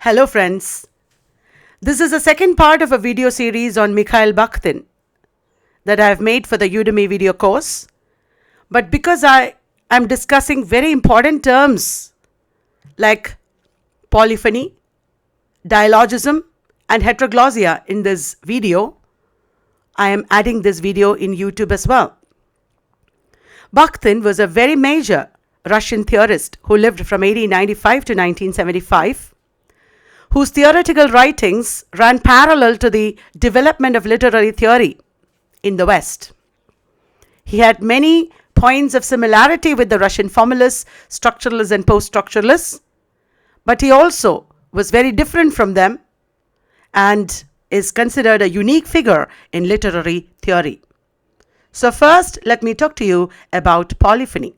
Hello friends, this is the second part of a video series on Mikhail Bakhtin that I have made for the Udemy video course. But because I am discussing very important terms like polyphony, dialogism and heteroglossia in this video, I am adding this video in YouTube as well. Bakhtin was a very major Russian theorist who lived from 1895 to 1975, whose theoretical writings ran parallel to the development of literary theory in the West. He had many points of similarity with the Russian formalists, structuralists and post-structuralists, but he also was very different from them and is considered a unique figure in literary theory. So first, let me talk to you about polyphony.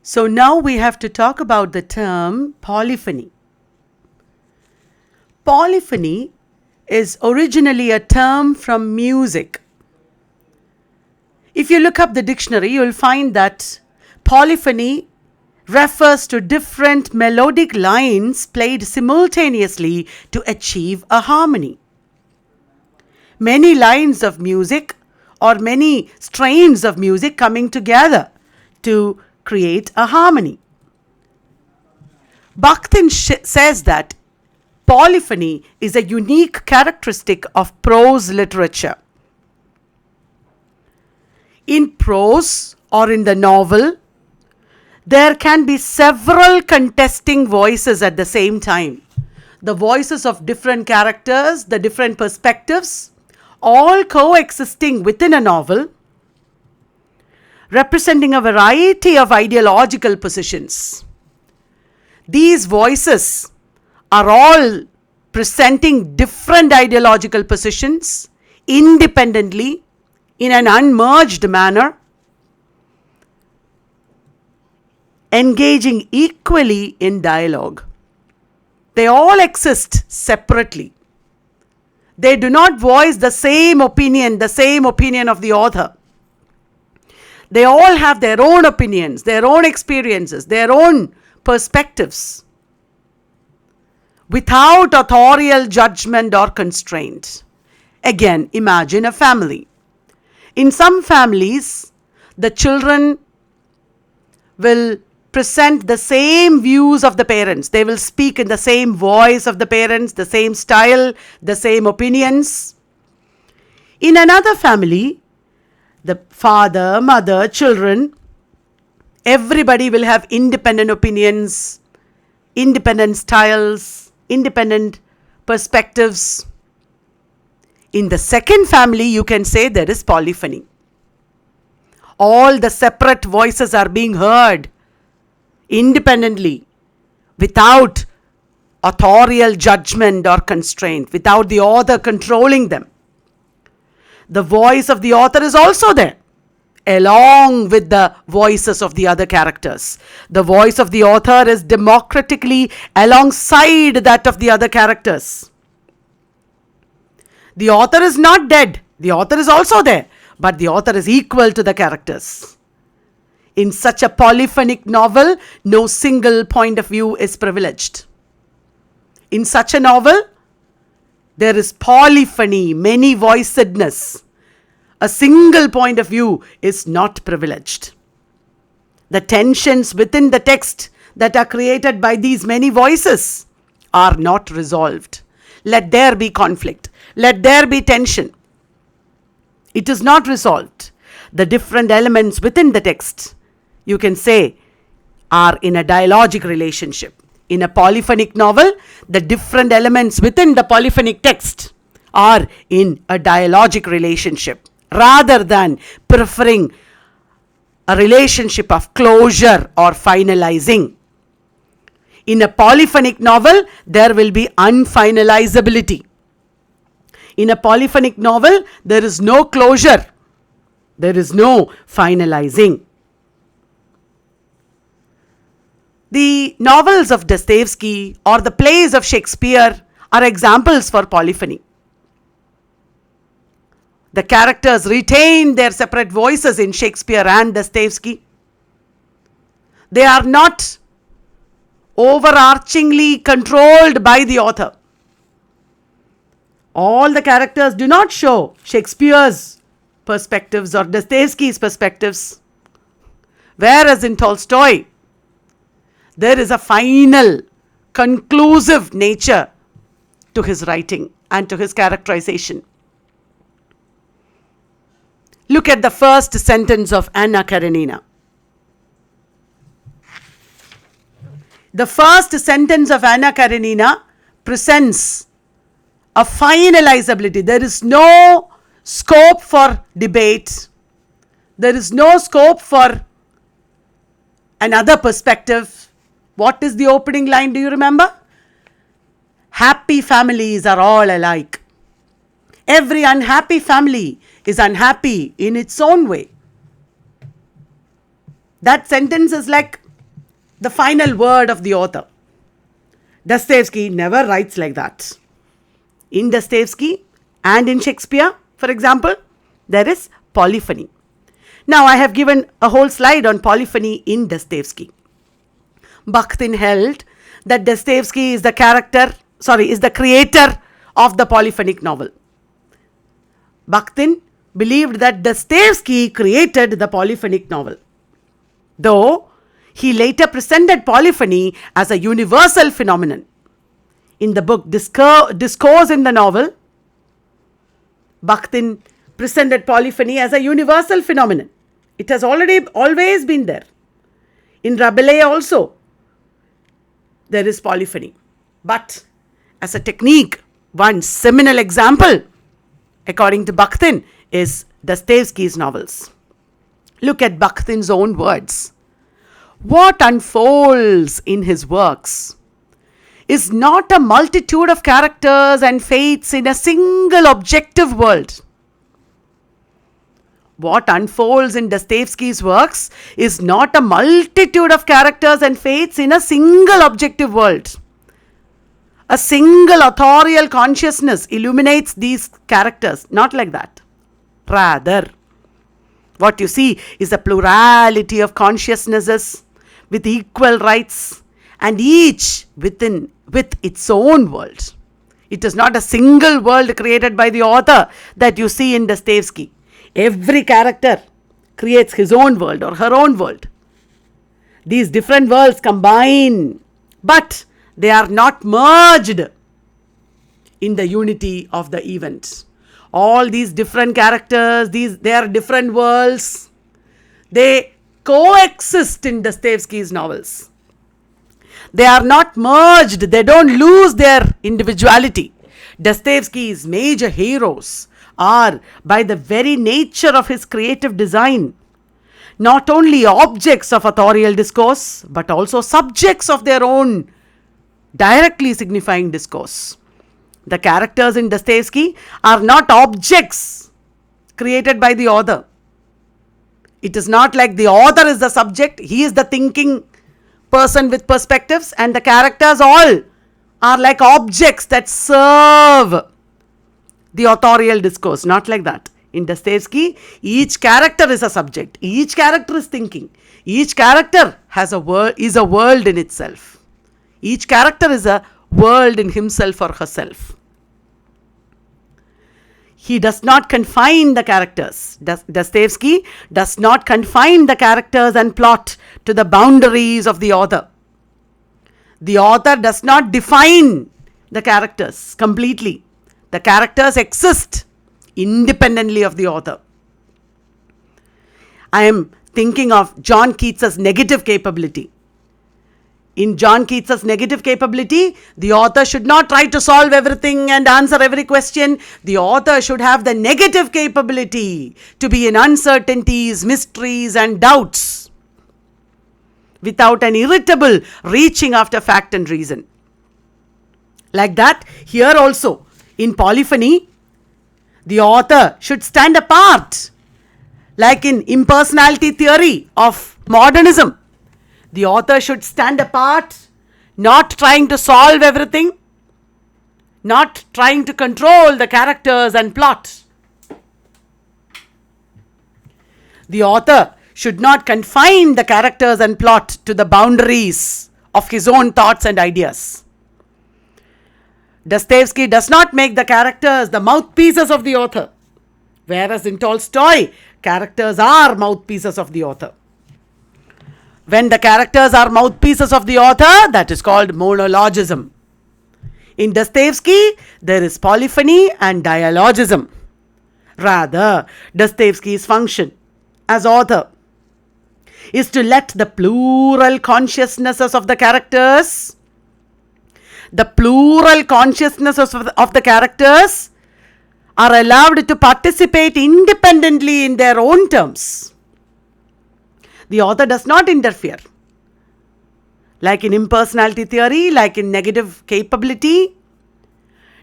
So now we have to talk about the term polyphony. Polyphony is originally a term from music. If you look up the dictionary, you will find that polyphony refers to different melodic lines played simultaneously to achieve a harmony. Many lines of music or many strains of music coming together to create a harmony. Bakhtin says that polyphony is a unique characteristic of prose literature. In prose or in the novel, there can be several contesting voices at the same time. The voices of different characters, the different perspectives, all coexisting within a novel, representing a variety of ideological positions. These voices are all presenting different ideological positions independently in an unmerged manner, engaging equally in dialogue. They all exist separately. They do not voice the same opinion of the author. They all have their own opinions, their own experiences, their own perspectives, without authorial judgment or constraint. Again, imagine a family. In some families, the children will present the same views of the parents. They will speak in the same voice of the parents, the same style, the same opinions. In another family, the father, mother, children, everybody will have independent opinions, independent styles, independent perspectives. In the second family, you can say there is polyphony. All the separate voices are being heard independently, without authorial judgment or constraint, without the author controlling them. The voice of the author is also there, along with the voices of the other characters. The voice of the author is democratically alongside that of the other characters. The author is not dead. The author is also there, but the author is equal to the characters. In such a polyphonic novel, no single point of view is privileged. In such a novel, there is polyphony, many voicedness. A single point of view is not privileged. The tensions within the text that are created by these many voices are not resolved. Let there be conflict. Let there be tension. It is not resolved. The different elements within the text, you can say, are in a dialogic relationship. In a polyphonic novel, the different elements within the polyphonic text are in a dialogic relationship, rather than preferring a relationship of closure or finalizing. In a polyphonic novel, there will be unfinalizability. In a polyphonic novel, there is no closure. There is no finalizing. The novels of Dostoevsky or the plays of Shakespeare are examples for polyphony. The characters retain their separate voices in Shakespeare and Dostoevsky. They are not overarchingly controlled by the author. All the characters do not show Shakespeare's perspectives or Dostoevsky's perspectives. Whereas in Tolstoy, there is a final, conclusive nature to his writing and to his characterization. Look at the first sentence of Anna Karenina. The first sentence of Anna Karenina presents a finalizability. There is no scope for debate. There is no scope for another perspective. What is the opening line? Do you remember? Happy families are all alike. Every unhappy family is unhappy in its own way. That sentence is like the final word of the author. Dostoevsky never writes like that. In Dostoevsky and in Shakespeare, for example, there is polyphony. Now, I have given a whole slide on polyphony in Dostoevsky. Bakhtin held that Dostoevsky is the creator of the polyphonic novel. Bakhtin believed that Dostoevsky created the polyphonic novel, though he later presented polyphony as a universal phenomenon. In the book Discourse in the Novel, Bakhtin presented polyphony as a universal phenomenon. It has always been there. In Rabelais also, there is polyphony. But as a technique, one seminal example, according to Bakhtin, is Dostoevsky's novels. Look at Bakhtin's own words. What unfolds in his works is not a multitude of characters and fates in a single objective world. What unfolds in Dostoevsky's works is not a multitude of characters and fates in a single objective world. A single authorial consciousness illuminates these characters. Not like that. Rather, what you see is a plurality of consciousnesses with equal rights and each with its own world. It is not a single world created by the author that you see in Dostoevsky. Every character creates his own world or her own world. These different worlds combine, but they are not merged in the unity of the event. All these different characters, they are different worlds. They coexist in Dostoevsky's novels. They are not merged. They don't lose their individuality. Dostoevsky's major heroes are, by the very nature of his creative design, not only objects of authorial discourse, but also subjects of their own directly signifying discourse. The characters in Dostoevsky are not objects created by the author. It is not like the author is the subject, he is the thinking person with perspectives, and the characters all are like objects that serve the authorial discourse. Not like that. In Dostoevsky, each character is a subject. Each character is thinking. Each character is a world in itself. Each character is a world in himself or herself. He does not confine the characters. Dostoevsky does not confine the characters and plot to the boundaries of the author. The author does not define the characters completely. The characters exist independently of the author. I am thinking of John Keats's negative capability. In John Keats's negative capability, the author should not try to solve everything and answer every question. The author should have the negative capability to be in uncertainties, mysteries, and doubts, without an irritable reaching after fact and reason. Like that, here also, in polyphony, the author should stand apart. Like in impersonality theory of modernism, the author should stand apart, not trying to solve everything, not trying to control the characters and plot. The author should not confine the characters and plot to the boundaries of his own thoughts and ideas. Dostoevsky does not make the characters the mouthpieces of the author, whereas in Tolstoy, characters are mouthpieces of the author. When the characters are mouthpieces of the author, that is called monologism. In Dostoevsky, there is polyphony and dialogism. Rather, Dostoevsky's function as author is to let the plural consciousnesses of the characters, are allowed to participate independently in their own terms. The author does not interfere. Like in impersonality theory, like in negative capability,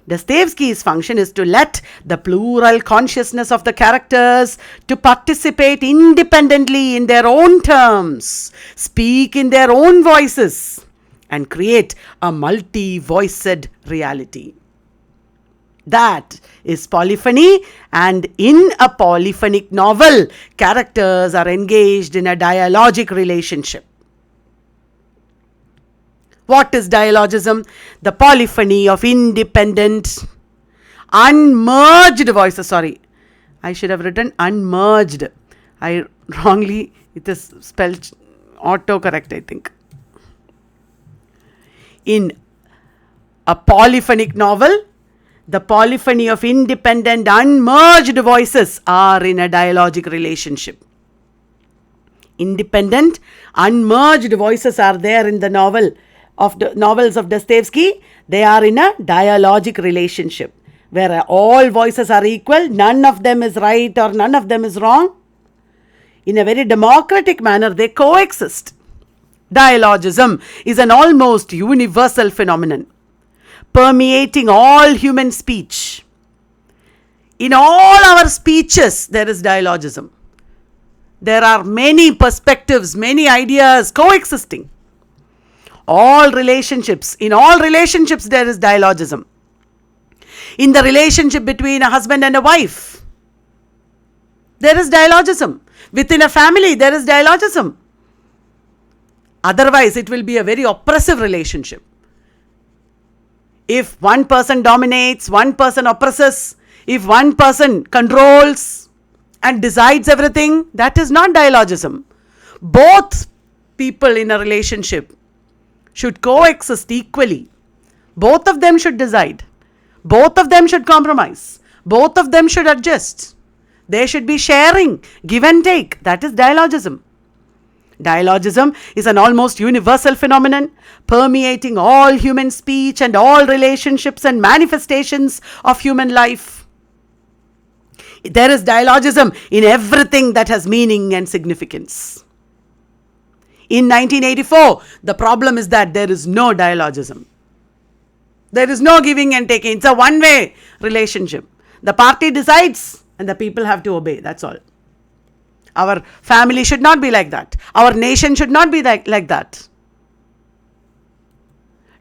Dostoevsky's function is to let the plural consciousness of the characters to participate independently in their own terms, speak in their own voices, and create a multi-voiced reality. That is polyphony, and in a polyphonic novel, characters are engaged in a dialogic relationship. What is dialogism? The polyphony of independent, unmerged voices. Sorry, I should have written unmerged. It is spelled autocorrect, I think. In a polyphonic novel, the polyphony of independent, unmerged voices are in a dialogic relationship. Independent, unmerged voices are there in the novels of Dostoevsky. They are in a dialogic relationship where all voices are equal, none of them is right or none of them is wrong. In a very democratic manner, they coexist. Dialogism is an almost universal phenomenon, permeating all human speech. In all our speeches, there is dialogism. There are many perspectives, many ideas coexisting. In all relationships, there is dialogism. In the relationship between a husband and a wife, there is dialogism. Within a family, there is dialogism. Otherwise, it will be a very oppressive relationship. If one person dominates, one person oppresses, if one person controls and decides everything, that is not dialogism. Both people in a relationship should coexist equally. Both of them should decide. Both of them should compromise. Both of them should adjust. They should be sharing, give and take. That is dialogism. Dialogism is an almost universal phenomenon, permeating all human speech and all relationships and manifestations of human life. There is dialogism in everything that has meaning and significance. In 1984, the problem is that there is no dialogism. There is no giving and taking. It's a one-way relationship. The party decides and the people have to obey. That's all. Our family should not be like that. Our nation should not be like that.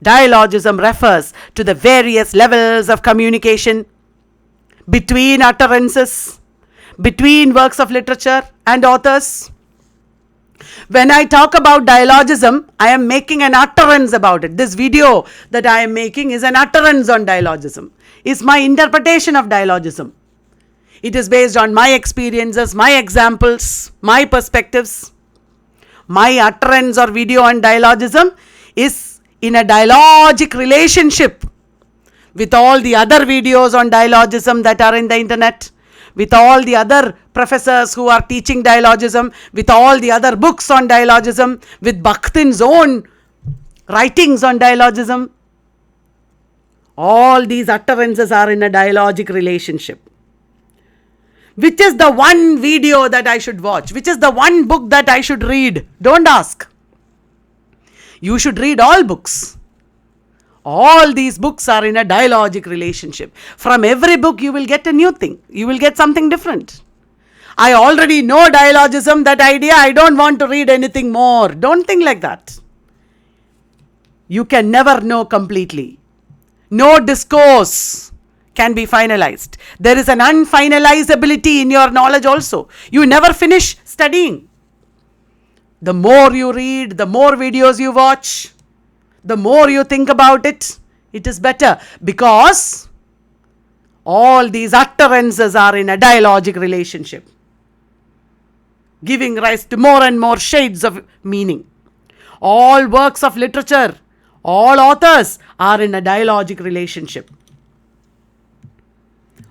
Dialogism refers to the various levels of communication between utterances, between works of literature and authors. When I talk about dialogism, I am making an utterance about it. This video that I am making is an utterance on dialogism. It's my interpretation of dialogism. It is based on my experiences, my examples, my perspectives. My utterance or video on dialogism is in a dialogic relationship with all the other videos on dialogism that are in the internet, with all the other professors who are teaching dialogism, with all the other books on dialogism, with Bakhtin's own writings on dialogism. All these utterances are in a dialogic relationship. Which is the one video that I should watch? Which is the one book that I should read? Don't ask. You should read all books. All these books are in a dialogic relationship. From every book you will get a new thing. You will get something different. I already know dialogism, that idea. I don't want to read anything more. Don't think like that. You can never know completely. No discourse can be finalized. There is an unfinalizability in your knowledge also. You never finish studying. The more you read, the more videos you watch, The more you think about it, it is better, because all these utterances are in a dialogic relationship, giving rise to more and more shades of meaning. All works of literature, all authors are in a dialogic relationship.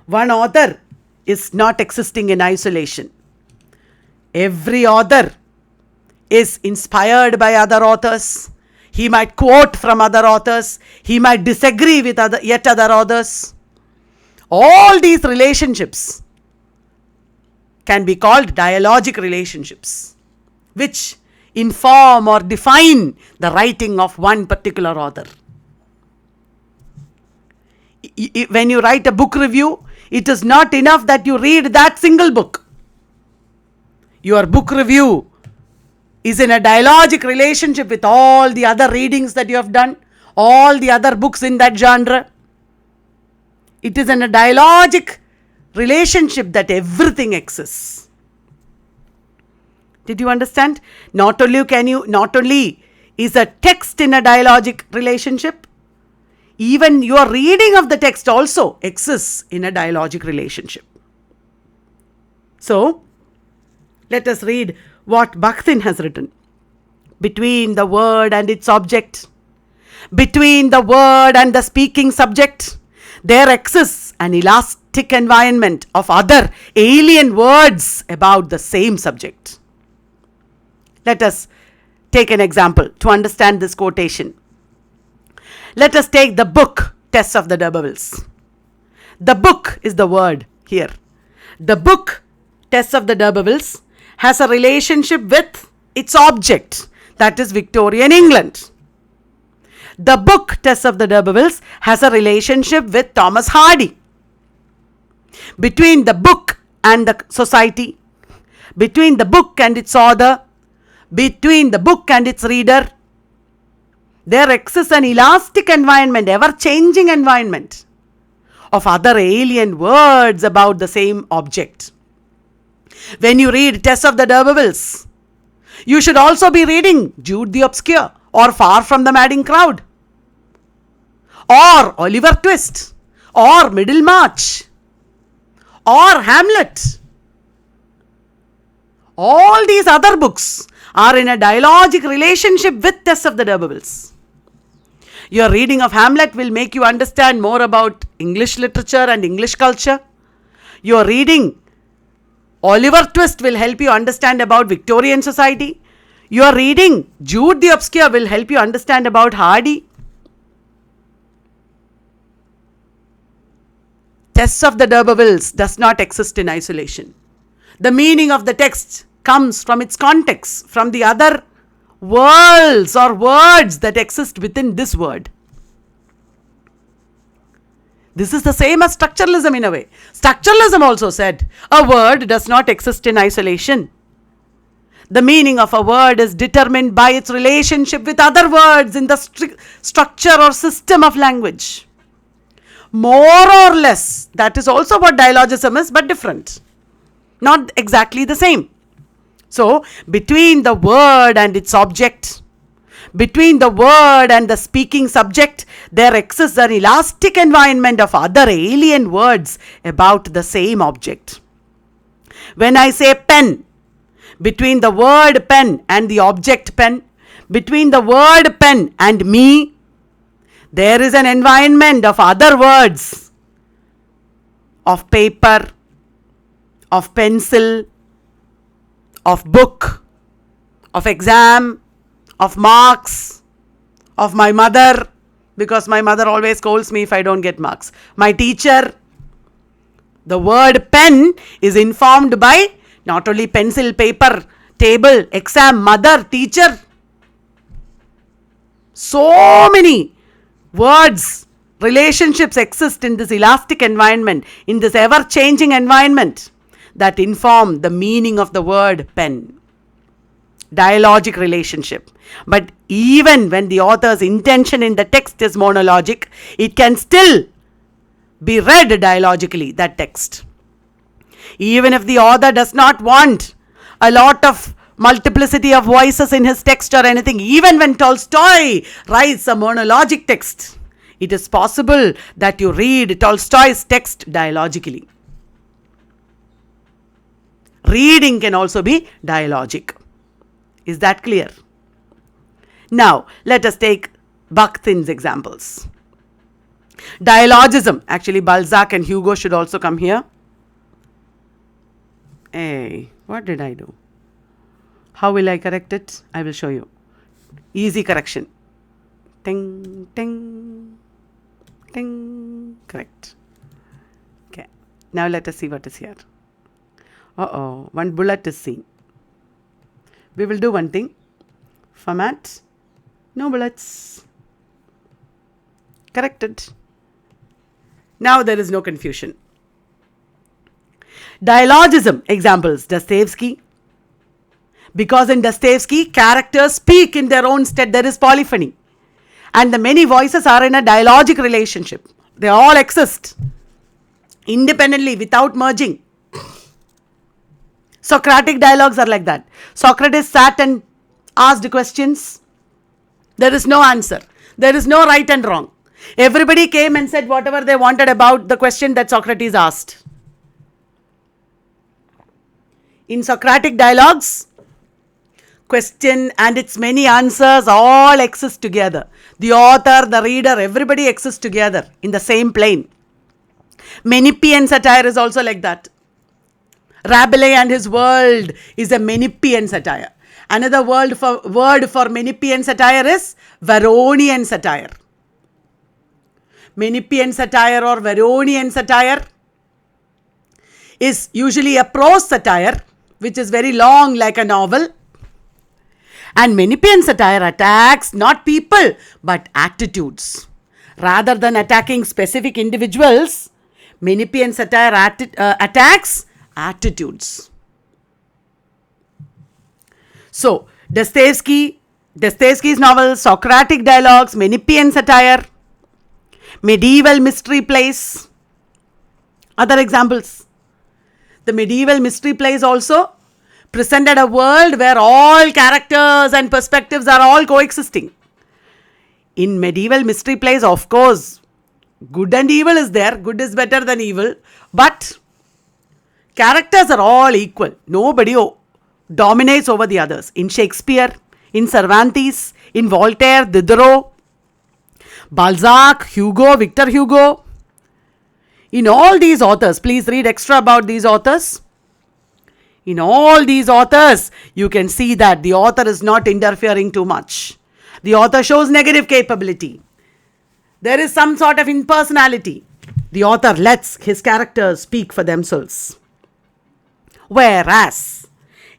One author is not existing in isolation. Every author is inspired by other authors. He might quote from other authors. He might disagree with yet other authors. All these relationships can be called dialogic relationships, which inform or define the writing of one particular author. When you write a book review, it is not enough that you read that single book. Your book review is in a dialogic relationship with all the other readings that you have done, all the other books in that genre. It is in a dialogic relationship that everything exists. Did you understand? Not only is a text in a dialogic relationship, even your reading of the text also exists in a dialogic relationship. So, let us read what Bakhtin has written. Between the word and its object, between the word and the speaking subject, there exists an elastic environment of other alien words about the same subject. Let us take an example to understand this quotation. Let us take the book, Tess of the D'Urbervilles. The book is the word here. The book, Tess of the D'Urbervilles, has a relationship with its object, that is Victorian England. The book, Tess of the D'Urbervilles, has a relationship with Thomas Hardy. Between the book and the society, between the book and its author, between the book and its reader, there exists an elastic environment, ever-changing environment of other alien words about the same object. When you read Tess of the D'Urbervilles, you should also be reading Jude the Obscure, or Far from the Madding Crowd, or Oliver Twist, or Middlemarch, or Hamlet. All these other books are in a dialogic relationship with Tess of the D'Urbervilles. Your reading of Hamlet will make you understand more about English literature and English culture. Your reading Oliver Twist will help you understand about Victorian society. Your reading Jude the Obscure will help you understand about Hardy. Tess of the D'Urbervilles does not exist in isolation. The meaning of the text comes from its context, from the other worlds or words that exist within this word. This is the same as structuralism in a way. Structuralism also said a word does not exist in isolation. The meaning of a word is determined by its relationship with other words in the structure or system of language. More or less, that is also what dialogism is, but different. Not exactly the same. So, between the word and its object, between the word and the speaking subject, there exists an elastic environment of other alien words about the same object. When I say pen, between the word pen and the object pen, between the word pen and me, there is an environment of other words, of paper, of pencil, of book, of exam, of marks, of my mother, because my mother always scolds me if I don't get marks, my teacher. The word pen is informed by not only pencil, paper, table, exam, mother, teacher. So many words, relationships exist in this elastic environment, in this ever-changing environment that inform the meaning of the word pen. Dialogic relationship. But even when the author's intention in the text is monologic, it can still be read dialogically, that text. Even if the author does not want a lot of multiplicity of voices in his text or anything. Even when Tolstoy writes a monologic text, it is possible that you read Tolstoy's text dialogically. Reading can also be dialogic. Is that clear? Now, let us take Bakhtin's examples. Dialogism. Actually, Balzac and Hugo should also come here. Hey, what did I do? How will I correct it? I will show you. Easy correction. Ting, ting, ting. Correct. Okay. Now let us see what is here. One bullet is seen. We will do one thing. Format. No bullets. Corrected. Now there is no confusion. Dialogism. Examples. Dostoevsky. Because in Dostoevsky, characters speak in their own stead. There is polyphony. And the many voices are in a dialogic relationship. They all exist independently without merging. Socratic dialogues are like that. Socrates sat and asked questions. There is no answer. There is no right and wrong. Everybody came and said whatever they wanted about the question that Socrates asked. In Socratic dialogues, question and its many answers all exist together. The author, the reader, everybody exists together in the same plane. Menippean satire is also like that. Rabelais and his world is a Menippean satire. Another word for Menippean satire is Varronian satire. Menippean satire or Varronian satire is usually a prose satire which is very long like a novel. And Menippean satire attacks not people but attitudes. Rather than attacking specific individuals, Menippean satire attacks attitudes. So, Dostoevsky's novel, Socratic dialogues, Menippean satire, medieval mystery plays. Other examples. The medieval mystery plays also presented a world where all characters and perspectives are all coexisting. In medieval mystery plays, of course, good and evil is there. Good is better than evil. But characters are all equal. Nobody dominates over the others. In Shakespeare, in Cervantes, in Voltaire, Diderot, Balzac, Hugo, Victor Hugo. In all these authors, please read extra about these authors. In all these authors, you can see that the author is not interfering too much. The author shows negative capability. There is some sort of impersonality. The author lets his characters speak for themselves. Whereas,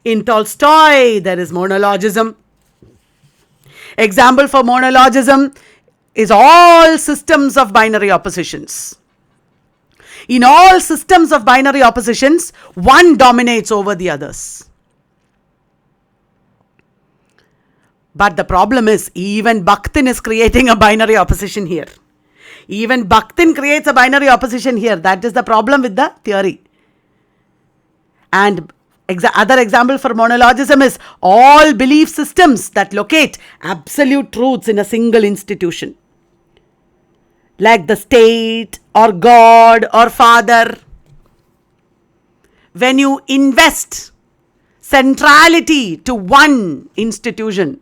in Tolstoy, there is monologism. Example for monologism is all systems of binary oppositions. In all systems of binary oppositions, one dominates over the others. But the problem is, even Bakhtin is creating a binary opposition here. Even Bakhtin creates a binary opposition here. That is the problem with the theory. And other example for monologism is all belief systems that locate absolute truths in a single institution. Like the state or God or Father. When you invest centrality to one institution,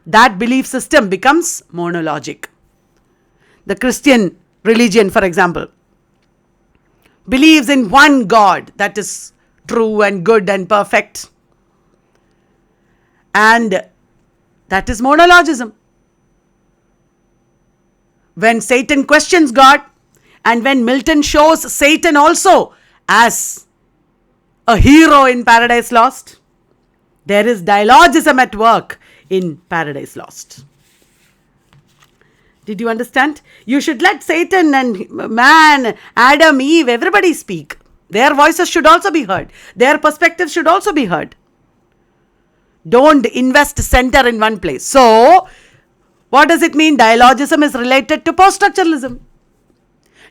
that belief system becomes monologic. The Christian religion, for example, believes in one God that is true and good and perfect. And that is monologism. When Satan questions God, and when Milton shows Satan also as a hero in Paradise Lost, there is dialogism at work in Paradise Lost. Did you understand? You should let Satan and man, Adam, Eve, everybody speak. Their voices should also be heard. Their perspectives should also be heard. Don't invest center in one place. So, what does it mean? Dialogism is related to post-structuralism.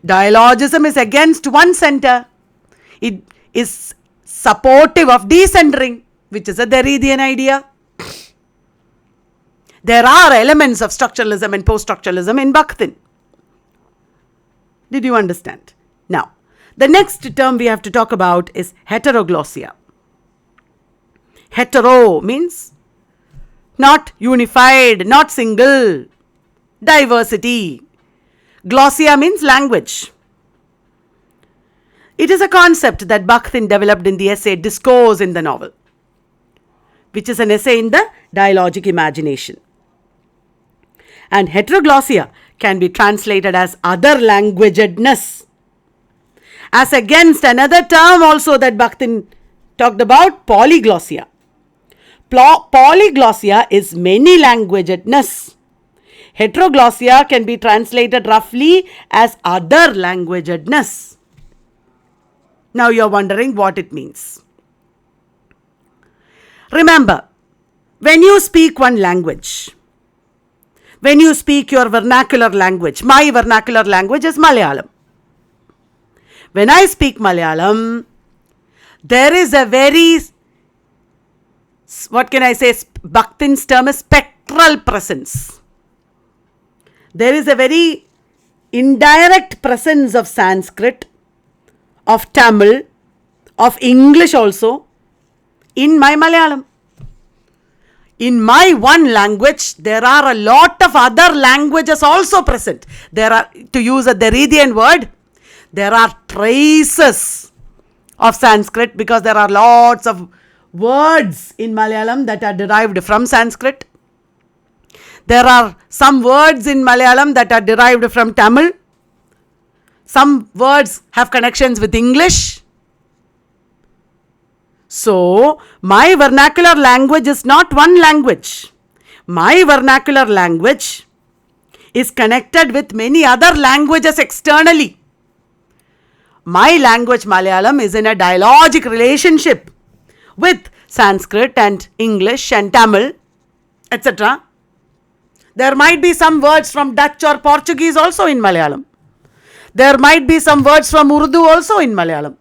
Dialogism is against one center. It is supportive of decentering. which is a Derridian idea. There are elements of structuralism and post-structuralism in Bakhtin. Did you understand? Now, the next term we have to talk about is heteroglossia. Hetero means not unified, not single, diversity. Glossia means language. It is a concept that Bakhtin developed in the essay Discourse in the Novel, which is an essay in the dialogic imagination. And heteroglossia can be translated as other languagedness, as against another term also that Bakhtin talked about, polyglossia. Polyglossia is many languagedness. Heteroglossia can be translated roughly as other languagedness. Now you are wondering what it means. Remember, when you speak one language, when you speak your vernacular language, my vernacular language is Malayalam. When I speak Malayalam, there is a very, what can I say, Bakhtin's term is spectral presence. There is a very indirect presence of Sanskrit, of Tamil, of English also in my Malayalam. In my one language, there are a lot of other languages also present. There are, to use a Derridian word, there are traces of Sanskrit because there are lots of words in Malayalam that are derived from Sanskrit. There are some words in Malayalam that are derived from Tamil. Some words have connections with English. So, my vernacular language is not one language. My vernacular language is connected with many other languages externally. My language Malayalam is in a dialogic relationship with Sanskrit and English and Tamil, etc. There might be some words from Dutch or Portuguese also in Malayalam. There might be some words from Urdu also in Malayalam.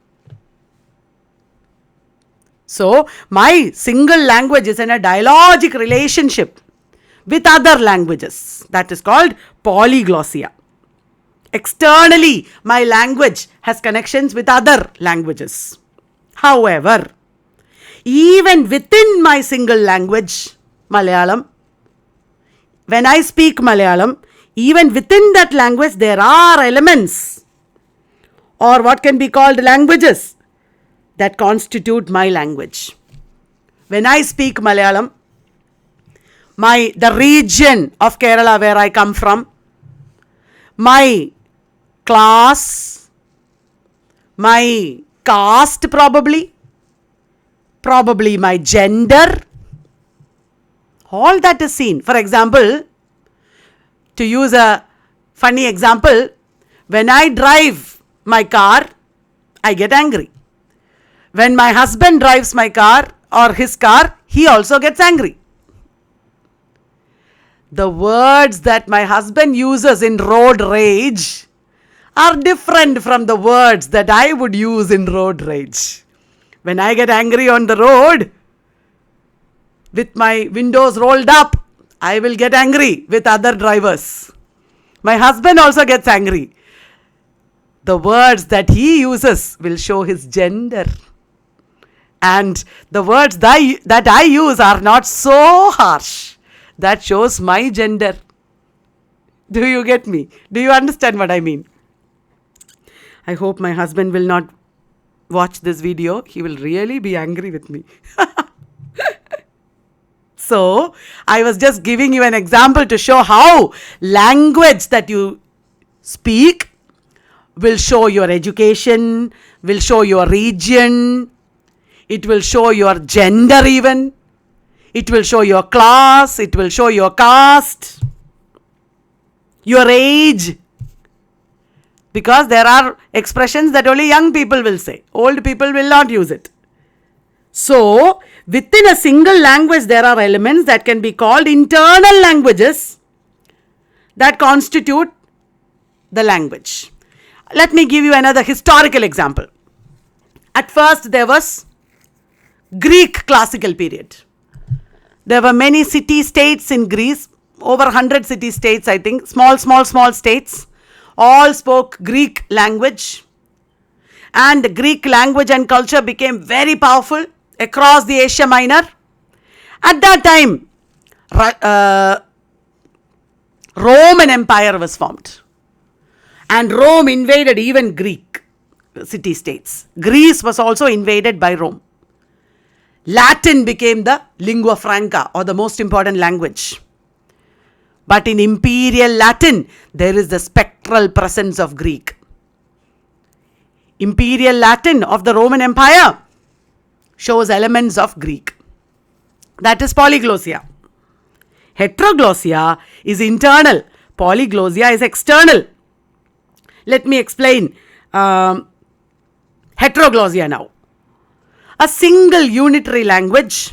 So, my single language is in a dialogic relationship with other languages. That is called polyglossia. Externally, my language has connections with other languages. However, even within my single language, Malayalam, when I speak Malayalam, even within that language, there are elements or what can be called languages that constitute my language. When I speak Malayalam, the region of Kerala where I come from, my class, my caste probably my gender, all that is seen. For example, to use a funny example, when I drive my car, I get angry. When my husband drives my car or his car, he also gets angry. The words that my husband uses in road rage are different from the words that I would use in road rage. When I get angry on the road, with my windows rolled up, I will get angry with other drivers. My husband also gets angry. The words that he uses will show his gender. And the words that I use are not so harsh. That shows my gender. Do you get me? Do you understand what I mean? I hope my husband will not watch this video. He will really be angry with me. So, I was just giving you an example to show how language that you speak will show your education, will show your region, it will show your gender even, it will show your class, it will show your caste, your age. Because there are expressions that only young people will say, old people will not use it. So, within a single language, there are elements that can be called internal languages that constitute the language. Let me give you another historical example. At first, there was Greek classical period. There were many city-states in Greece, over 100 city-states, I think, small states, all spoke Greek language. And Greek language and culture became very powerful across the Asia Minor. At that time, Roman Empire was formed. And Rome invaded even Greek city-states. Greece was also invaded by Rome. Latin became the lingua franca, or the most important language. But in imperial Latin, there is the spectral presence of Greek. Imperial Latin of the Roman Empire shows elements of Greek. That is polyglossia. Heteroglossia is internal. Polyglossia is external. Let me explain heteroglossia now. A single unitary language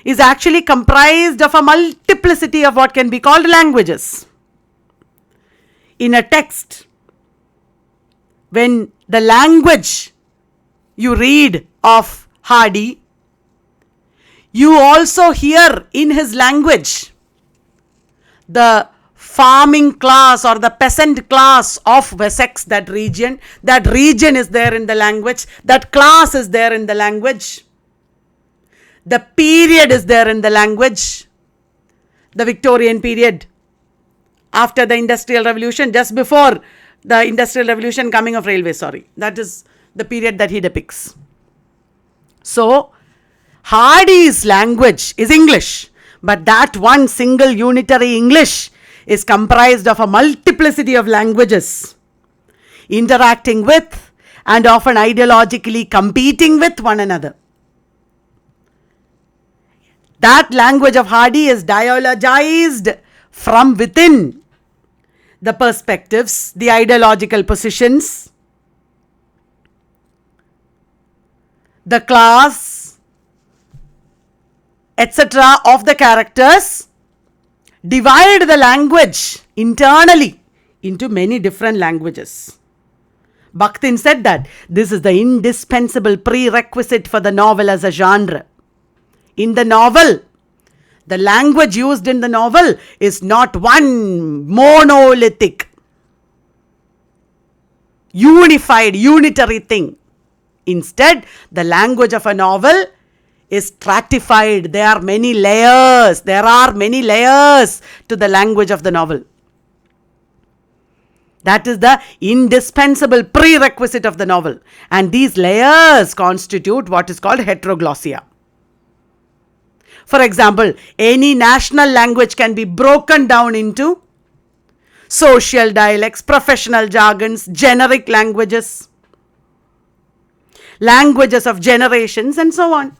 is actually comprised of a multiplicity of what can be called languages. In a text, when the language you read of Hardy, you also hear in his language the farming class or the peasant class of Wessex, that region is there in the language, that class is there in the language. The period is there in the language. The Victorian period, after the Industrial Revolution, just before the Industrial Revolution, coming of railway, that is the period that he depicts. So, Hardy's language is English, but that one single unitary English is comprised of a multiplicity of languages interacting with and often ideologically competing with one another. That language of Hardy is dialogized from within the perspectives, the ideological positions, the class, etc. of the characters, divide the language internally into many different languages. Bakhtin said that this is the indispensable prerequisite for the novel as a genre. In the novel, the language used in the novel is not one monolithic, unified, unitary thing. Instead, the language of a novel is stratified. There are many layers. There are many layers to the language of the novel. That is the indispensable prerequisite of the novel. And these layers constitute what is called heteroglossia. For example, any national language can be broken down into social dialects, professional jargons, generic languages, languages of generations, and so on.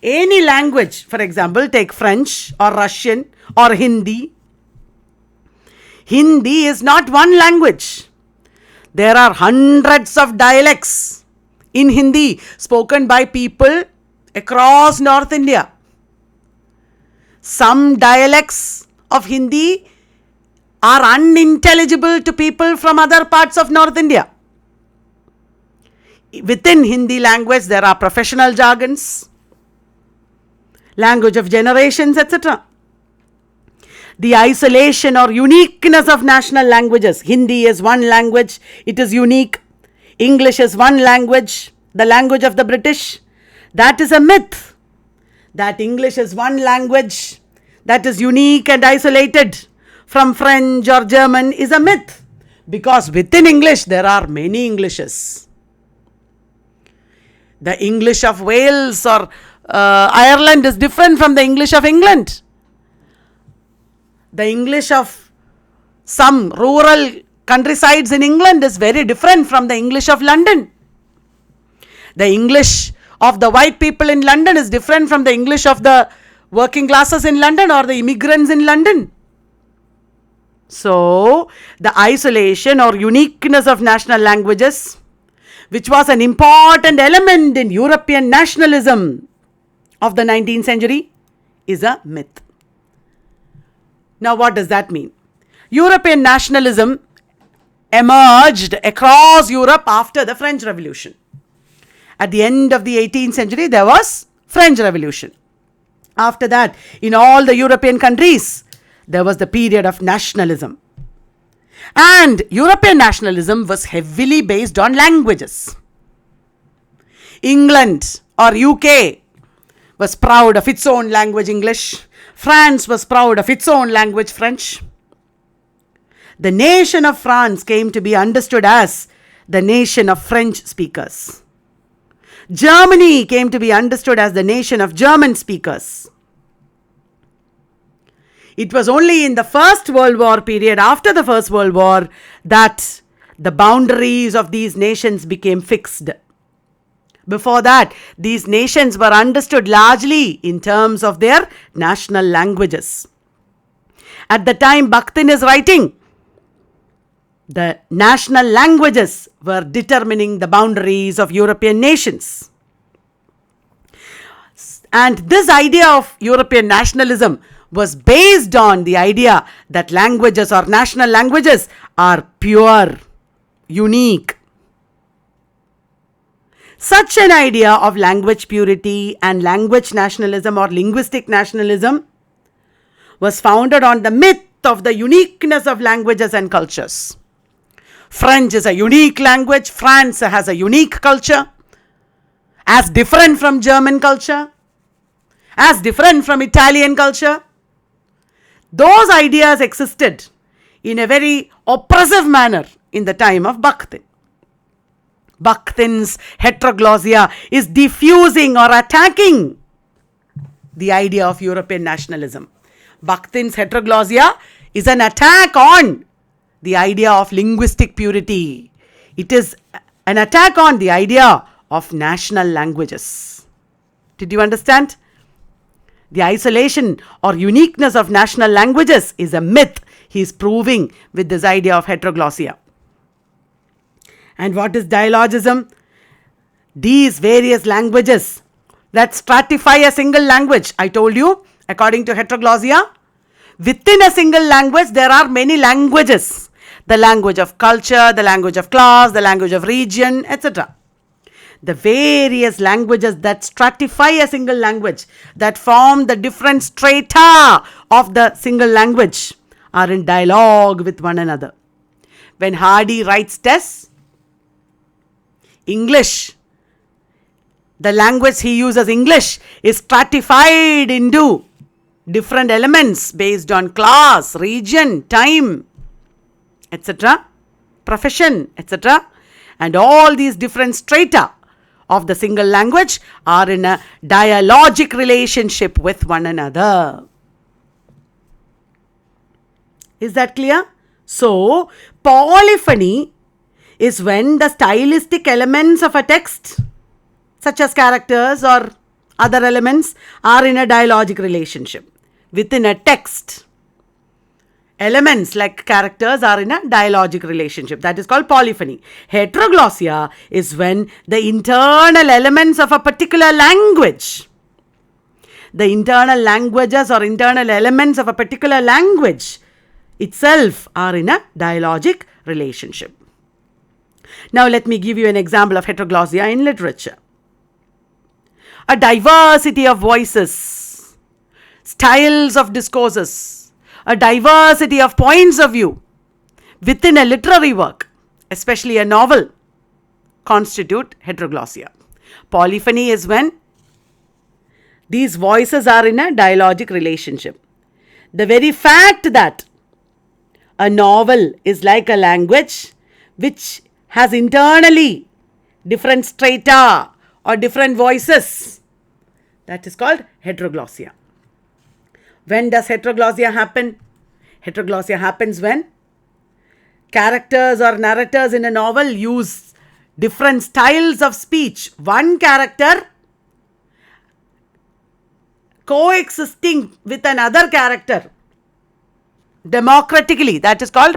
Any language, for example, take French or Russian or Hindi. Hindi is not one language. There are hundreds of dialects in Hindi spoken by people across North India. Some dialects of Hindi are unintelligible to people from other parts of North India. Within Hindi language, there are professional jargons, language of generations, etc. The isolation or uniqueness of national languages. Hindi is one language, it is unique. English is one language, the language of the British. That is a myth. That English is one language that is unique and isolated from French or German is a myth. Because within English, there are many Englishes. The English of Wales or Ireland is different from the English of England. The English of some rural countrysides in England is very different from the English of London. The English of the white people in London is different from the English of the working classes in London or the immigrants in London. So, the isolation or uniqueness of national languages, which was an important element in European nationalism of the 19th century, is a myth. Now, what does that mean? European nationalism emerged across Europe after the French Revolution. At the end of the 18th century, there was French Revolution. After that, in all the European countries, there was the period of nationalism. And European nationalism was heavily based on languages. England or UK was proud of its own language, English. France was proud of its own language, French. The nation of France came to be understood as the nation of French speakers. Germany came to be understood as the nation of German speakers. It was only in the First World War period, after the First World War, that the boundaries of these nations became fixed. Before that, these nations were understood largely in terms of their national languages. At the time Bakhtin is writing, the national languages were determining the boundaries of European nations. And this idea of European nationalism was based on the idea that languages or national languages are pure, unique. Such an idea of language purity and language nationalism or linguistic nationalism was founded on the myth of the uniqueness of languages and cultures. French is a unique language. France has a unique culture, as different from German culture, as different from Italian culture. Those ideas existed in a very oppressive manner in the time of Bakhtin. Bakhtin's heteroglossia is diffusing or attacking the idea of European nationalism. Bakhtin's heteroglossia is an attack on the idea of linguistic purity. It is an attack on the idea of national languages. Did you understand? The isolation or uniqueness of national languages is a myth he is proving with this idea of heteroglossia. And what is dialogism? These various languages that stratify a single language. I told you, according to heteroglossia, within a single language there are many languages. The language of culture, the language of class, the language of region, etc. The various languages that stratify a single language, that form the different strata of the single language, are in dialogue with one another. When Hardy writes tests, English, the language he uses, English, is stratified into different elements based on class, region, time, etc., profession, etc. And all these different strata of the single language are in a dialogic relationship with one another. Is that clear? So, polyphony is when the stylistic elements of a text, such as characters or other elements, are in a dialogic relationship. Within a text, elements like characters are in a dialogic relationship. That is called polyphony. Heteroglossia is when the internal elements of a particular language, the internal languages or internal elements of a particular language itself are in a dialogic relationship. Now let me give you an example of heteroglossia in literature. A diversity of voices, styles of discourses, a diversity of points of view within a literary work, especially a novel, constitute heteroglossia. Polyphony is when these voices are in a dialogic relationship. The very fact that a novel is like a language which has internally different strata or different voices, that is called heteroglossia. When does heteroglossia happen? Heteroglossia happens when characters or narrators in a novel use different styles of speech. One character coexisting with another character democratically. That is called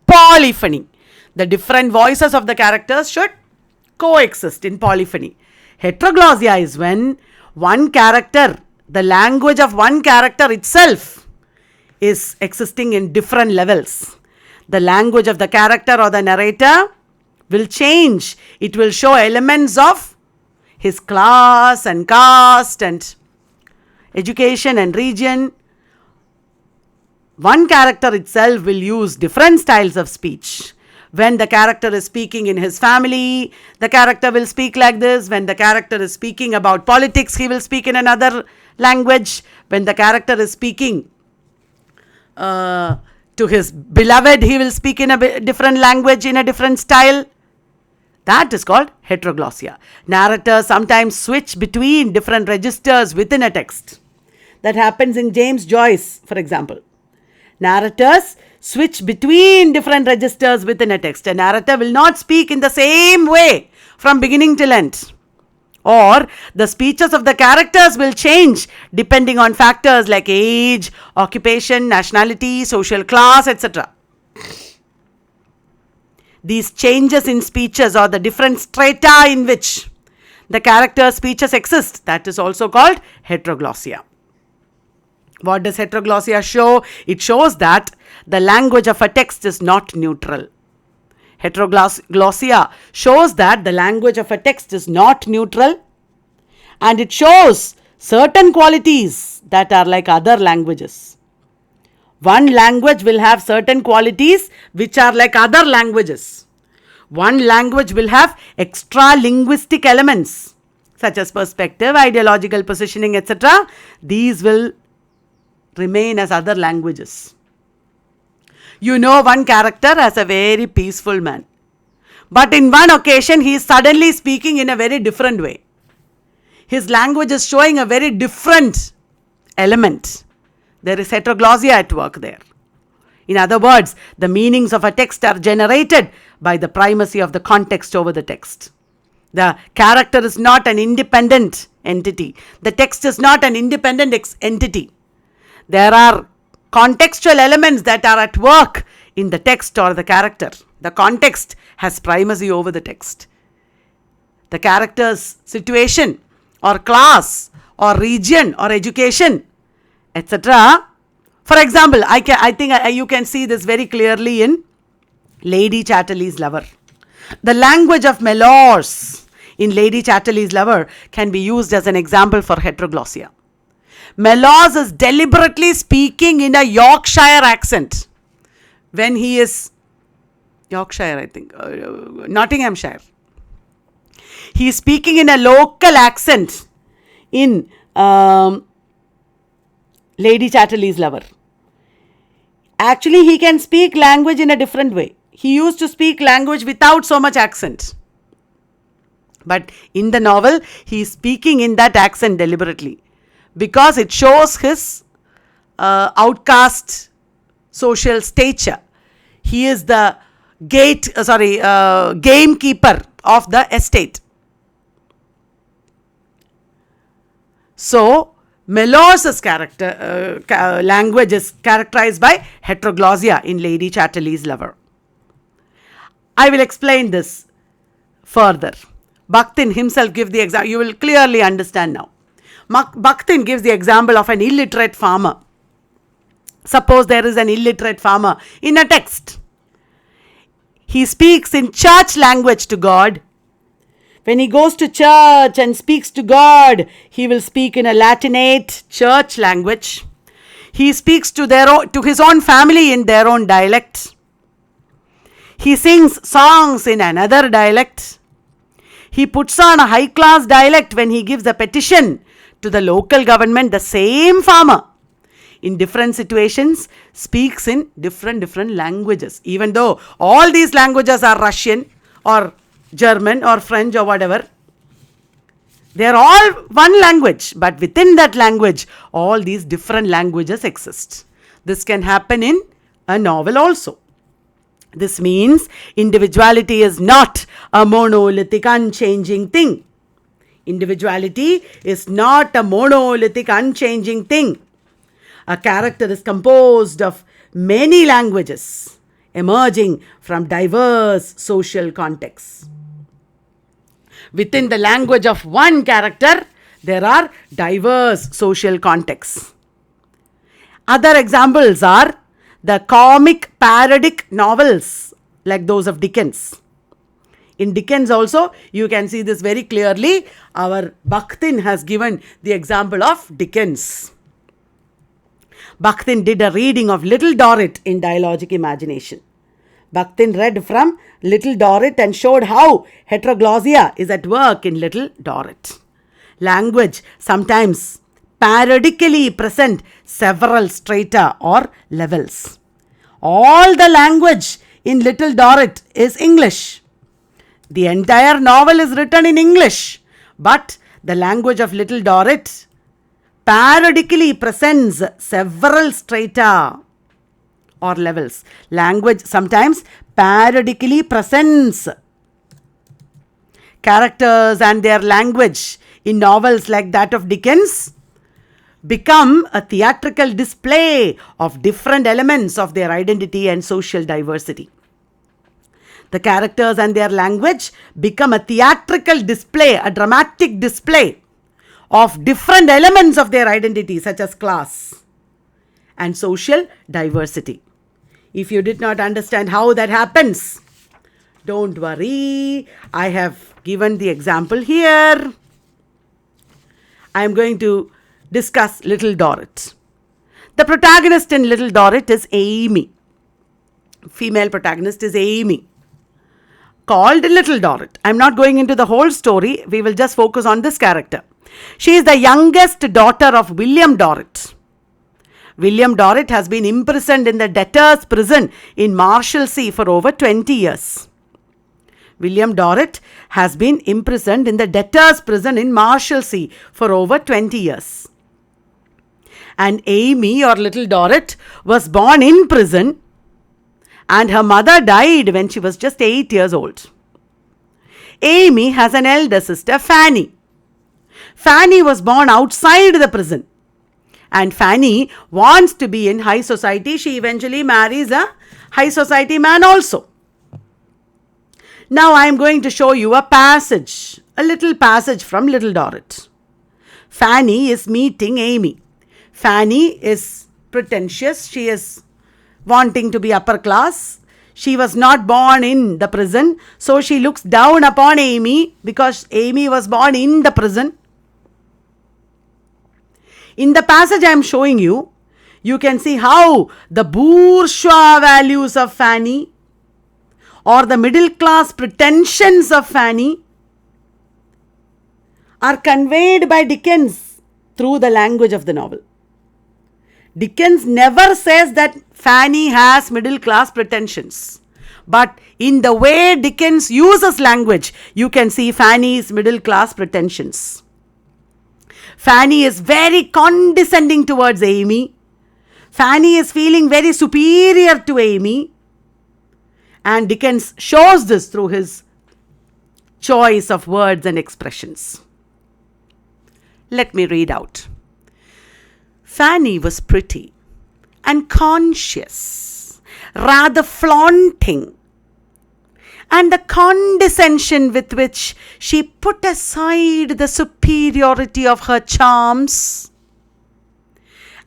polyphony. The different voices of the characters should coexist in polyphony. Heteroglossia is when one character, the language of one character itself, is existing in different levels. The language of the character or the narrator will change. It will show elements of his class and caste and education and region. One character itself will use different styles of speech. When the character is speaking in his family, the character will speak like this. When the character is speaking about politics, he will speak in another language. When the character is speaking to his beloved, he will speak in a different language, in a different style. That is called heteroglossia. Narrators sometimes switch between different registers within a text. That happens in James Joyce, for example. Narrators switch between different registers within a text. A narrator will not speak in the same way from beginning till end. Or the speeches of the characters will change depending on factors like age, occupation, nationality, social class, etc. These changes in speeches or the different strata in which the character's speeches exist, that is also called heteroglossia. What does heteroglossia show? It shows that the language of a text is not neutral. Heteroglossia shows that the language of a text is not neutral, and it shows certain qualities that are like other languages. One language will have certain qualities which are like other languages. One language will have extra linguistic elements such as perspective, ideological positioning, etc. These will remain as other languages. You know one character as a very peaceful man, but in one occasion he is suddenly speaking in a very different way. His language is showing a very different element. There is heteroglossia at work there. In other words, the meanings of a text are generated by the primacy of the context over the text. The character is not an independent entity. The text is not an independent entity. There are contextual elements that are at work in the text or the character. The context has primacy over the text. The character's situation or class or region or education, etc. For example, I think you can see this very clearly in Lady Chatterley's Lover. The language of Melors in Lady Chatterley's Lover can be used as an example for heteroglossia. Melors is deliberately speaking in a Yorkshire accent when he is Yorkshire, I think, Nottinghamshire. He is speaking in a local accent in Lady Chatterley's Lover. Actually, he can speak language in a different way. He used to speak language without so much accent. But in the novel, he is speaking in that accent deliberately because it shows his outcast social stature. He is the gamekeeper of the estate. So, Melors' language is characterized by heteroglossia in Lady Chatterley's Lover. I will explain this further. Bakhtin himself gives the example. You will clearly understand now. Bakhtin gives the example of an illiterate farmer. Suppose there is an illiterate farmer in a text. He speaks in church language to God. When he goes to church and speaks to God, he will speak in a Latinate church language. He speaks to his own family in their own dialect. He sings songs in another dialect. He puts on a high-class dialect when he gives a petition to the local government. The same farmer, in different situations, speaks in different languages. Even though all these languages are Russian or German or French or whatever, they are all one language, but within that language, all these different languages exist. This can happen in a novel also. This means individuality is not a monolithic, unchanging thing. Individuality is not a monolithic, unchanging thing. A character is composed of many languages emerging from diverse social contexts. Within the language of one character, there are diverse social contexts. Other examples are the comic parodic novels like those of Dickens. In Dickens also, you can see this very clearly. Our Bakhtin has given the example of Dickens. Bakhtin did a reading of Little Dorrit in Dialogic Imagination. Bakhtin read from Little Dorrit and showed how heteroglossia is at work in Little Dorrit. Language sometimes parodically present several strata or levels. All the language in Little Dorrit is English. The entire novel is written in English, but the language of Little Dorrit parodically presents several strata or levels. Language sometimes parodically presents characters and their language in novels like that of Dickens become a theatrical display of different elements of their identity and social diversity. The characters and their language become a theatrical display, a dramatic display of different elements of their identity, such as class and social diversity. If you did not understand how that happens, don't worry. I have given the example here. I am going to discuss Little Dorrit. The protagonist in Little Dorrit is Amy. Female protagonist is Amy, called Little Dorrit. I'm not going into the whole story. We will just focus on this character. She is the youngest daughter of William Dorrit. William Dorrit has been imprisoned in the debtors' prison in Marshalsea for over 20 years. William Dorrit has been imprisoned in the debtors' prison in Marshalsea for over 20 years. And Amy, or Little Dorrit, was born in prison, and her mother died when she was just 8 years old. Amy has an elder sister, Fanny. Fanny was born outside the prison, and Fanny wants to be in high society. She eventually marries a high society man also. Now I am going to show you a little passage from Little Dorrit. Fanny is meeting Amy. Fanny is pretentious. She is wanting to be upper class. She was not born in the prison, so she looks down upon Amy because Amy was born in the prison. In the passage I am showing you, you can see how the bourgeois values of Fanny or the middle class pretensions of Fanny are conveyed by Dickens through the language of the novel. Dickens never says that Fanny has middle class pretensions, but in the way Dickens uses language, you can see Fanny's middle class pretensions. Fanny is very condescending towards Amy. Fanny is feeling very superior to Amy, and Dickens shows this through his choice of words and expressions. Let me read out. Fanny was pretty and conscious, rather flaunting, and the condescension with which she put aside the superiority of her charms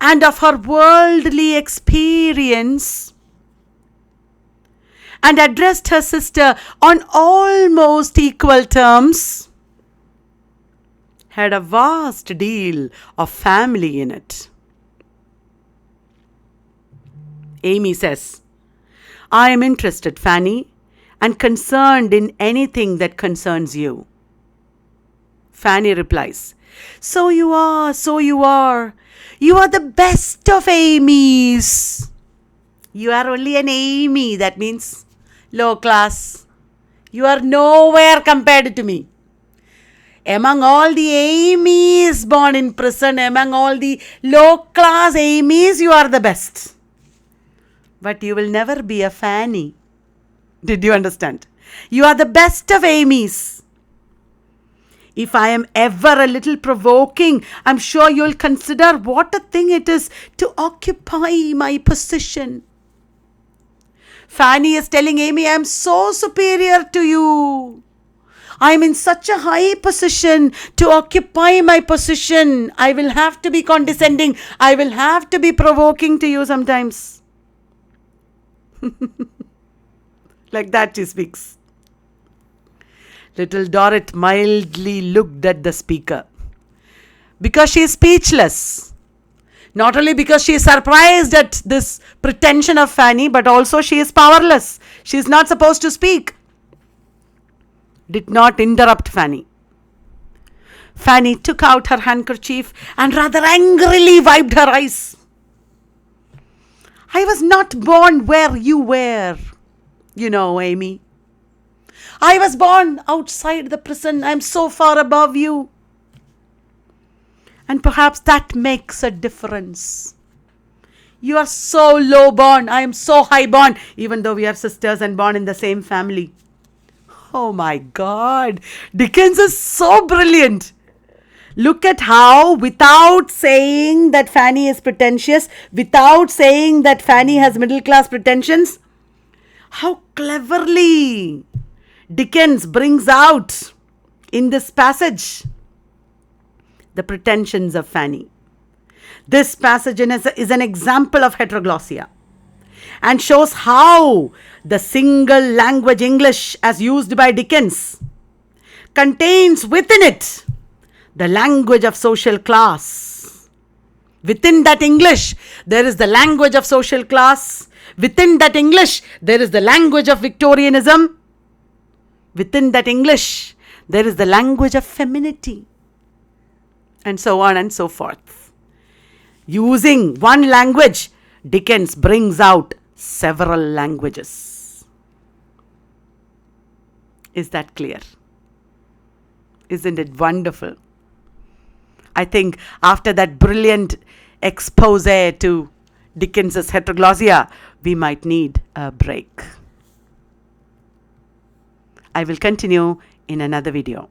and of her worldly experience and addressed her sister on almost equal terms had a vast deal of family in it. Amy says, "I am interested, Fanny, and concerned in anything that concerns you." Fanny replies, "So you are, so you are. You are the best of Amy's." You are only an Amy, that means low class. You are nowhere compared to me. Among all the Amy's born in prison, among all the low class Amy's, you are the best. But you will never be a Fanny. Did you understand? You are the best of Amy's. If I am ever a little provoking, I'm sure you'll consider what a thing it is to occupy my position. Fanny is telling Amy, I am so superior to you. I am in such a high position. To occupy my position, I will have to be condescending. I will have to be provoking to you sometimes. Like that she speaks. Little Dorrit mildly looked at the speaker. Because she is speechless. Not only because she is surprised at this pretension of Fanny, but also she is powerless. She is not supposed to speak. Did not interrupt Fanny. Fanny took out her handkerchief and rather angrily wiped her eyes. I was not born where you were, you know, Amy. I was born outside the prison. I'm so far above you. And perhaps that makes a difference. You are so low born. I am so high born, even though we are sisters and born in the same family. Oh my God. Dickens is so brilliant. Look at how, without saying that Fanny is pretentious, without saying that Fanny has middle class pretensions, how cleverly Dickens brings out in this passage the pretensions of Fanny. This passage is an example of heteroglossia and shows how the single language English as used by Dickens contains within it the language of social class. Within that English, there is the language of social class. Within that English, there is the language of Victorianism. Within that English, there is the language of femininity. And so on and so forth. Using one language, Dickens brings out several languages. Is that clear? Isn't it wonderful? I think after that brilliant expose to Dickens's heteroglossia, we might need a break. I will continue in another video.